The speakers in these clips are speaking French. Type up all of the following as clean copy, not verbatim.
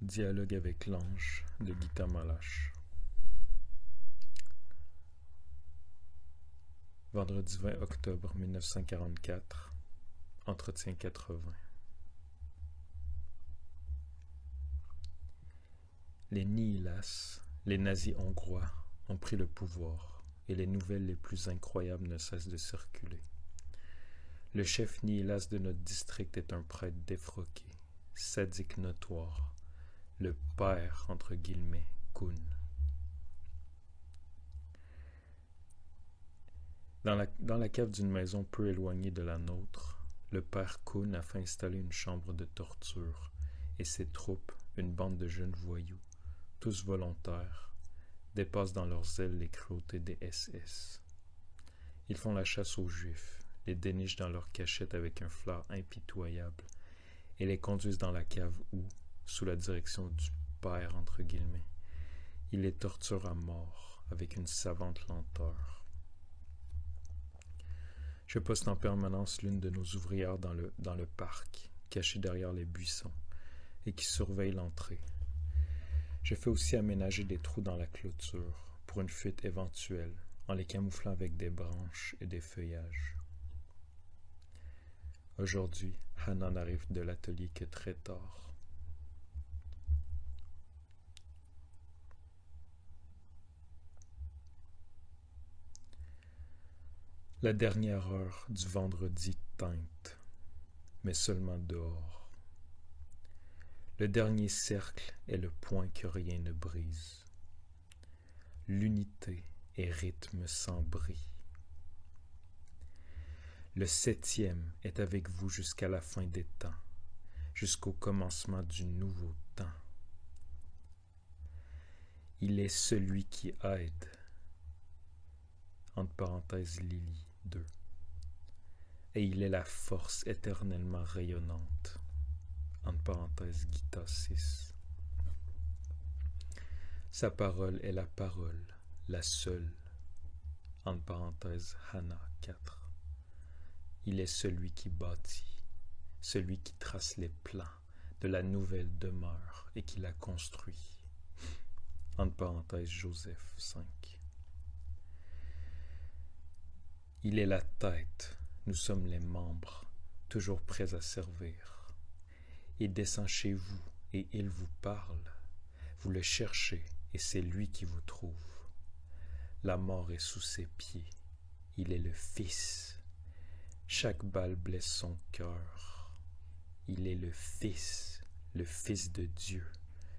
Dialogue avec l'ange de Gita Malache. Vendredi 20 octobre 1944, entretien 80. Les Nihilas, les nazis hongrois, ont pris le pouvoir et les nouvelles les plus incroyables ne cessent de circuler. Le chef Nihilas de notre district est un prêtre défroqué, sadique notoire, le père, entre guillemets, Kuhn. Dans la cave d'une maison peu éloignée de la nôtre, le père Kuhn a fait installer une chambre de torture et ses troupes, une bande de jeunes voyous, tous volontaires, dépassent dans leurs ailes les cruautés des SS. Ils font la chasse aux Juifs, les dénichent dans leurs cachettes avec un flair impitoyable et les conduisent dans la cave où, sous la direction du père, entre guillemets, ils les torturent à mort avec une savante lenteur. Je poste en permanence l'une de nos ouvrières dans le parc, cachée derrière les buissons, et qui surveille l'entrée. Je fais aussi aménager des trous dans la clôture, pour une fuite éventuelle, en les camouflant avec des branches et des feuillages. Aujourd'hui, Hannah n'arrive de l'atelier que très tard. La dernière heure du vendredi teinte, mais seulement dehors. Le dernier cercle est le point que rien ne brise. L'unité est rythme sans bris. Le 7e est avec vous jusqu'à la fin des temps, jusqu'au commencement du nouveau temps. Il est celui qui aide. Entre parenthèses, Lily 2. Et il est la force éternellement rayonnante. Entre parenthèses, Gita 6. Sa parole est la parole, la seule. Entre parenthèses, Hannah 4. Il est celui qui bâtit, celui qui trace les plans de la nouvelle demeure et qui la construit. Entre parenthèses, Joseph 5. Il est la tête, nous sommes les membres, toujours prêts à servir. Il descend chez vous et il vous parle. Vous le cherchez et c'est lui qui vous trouve. La mort est sous ses pieds. Il est le Fils. Chaque balle blesse son cœur. Il est le Fils de Dieu,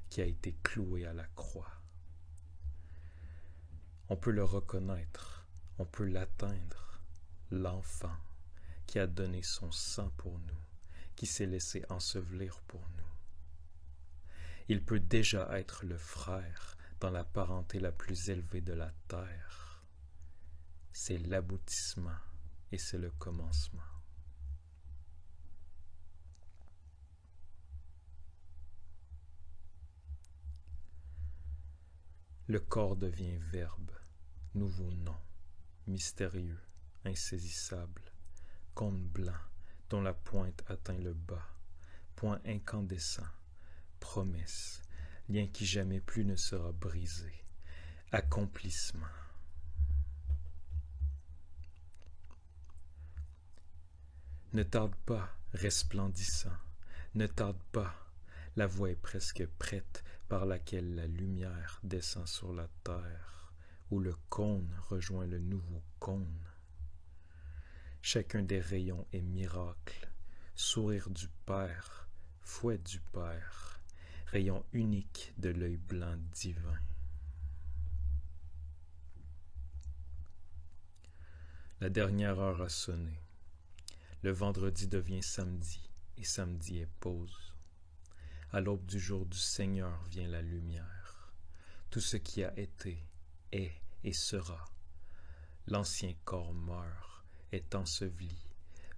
qui a été cloué à la croix. On peut le reconnaître, on peut l'atteindre, l'enfant qui a donné son sang pour nous, qui s'est laissé ensevelir pour nous. Il peut déjà être le frère dans la parenté la plus élevée de la terre. C'est l'aboutissement et c'est le commencement. Le corps devient verbe, nouveau nom, mystérieux, insaisissable, cône blanc dont la pointe atteint le bas, point incandescent, promesse, lien qui jamais plus ne sera brisé, accomplissement. Ne tarde pas, resplendissant, ne tarde pas, la voie est presque prête par laquelle la lumière descend sur la terre, où le cône rejoint le nouveau cône. Chacun des rayons est miracle, sourire du Père, fouet du Père, rayon unique de l'œil blanc divin. La dernière heure a sonné. Le vendredi devient samedi, et samedi est pause. À l'aube du jour du Seigneur vient la lumière. Tout ce qui a été, est et sera. L'ancien corps meurt, est enseveli,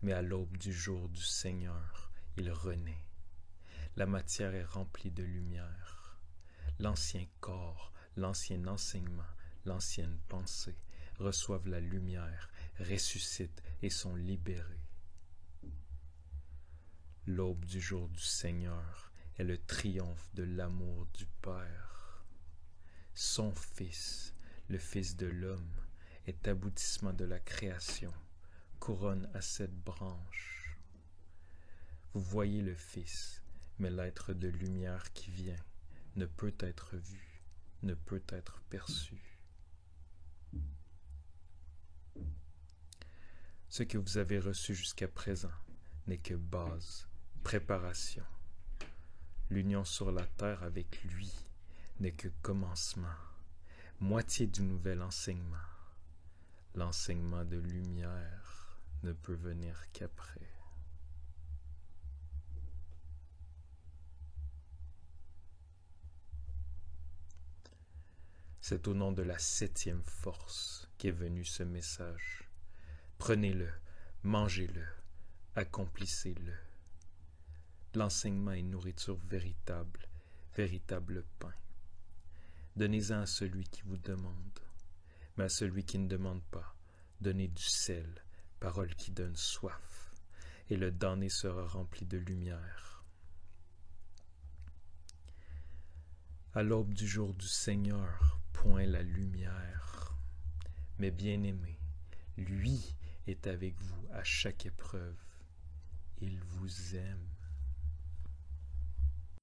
mais à l'aube du jour du Seigneur, il renaît. La matière est remplie de lumière. L'ancien corps, l'ancien enseignement, l'ancienne pensée reçoivent la lumière, ressuscitent et sont libérés. L'aube du jour du Seigneur est le triomphe de l'amour du Père. Son Fils, le Fils de l'homme, est aboutissement de la création, couronne à 7 branches. Vous voyez le Fils, mais l'être de lumière qui vient ne peut être vu, ne peut être perçu. Ce que vous avez reçu jusqu'à présent n'est que base, préparation. L'union sur la terre avec lui n'est que commencement, moitié du nouvel enseignement. L'enseignement de lumière ne peut venir qu'après. C'est au nom de la 7e force qu'est venu ce message. Prenez-le, mangez-le, accomplissez-le. L'enseignement est nourriture véritable, véritable pain. Donnez-en à celui qui vous demande, mais à celui qui ne demande pas, donnez du sel, parole qui donne soif, et le damné sera rempli de lumière. À l'aube du jour du Seigneur, point la lumière. Mais bien-aimé, lui est avec vous à chaque épreuve. Il vous aime.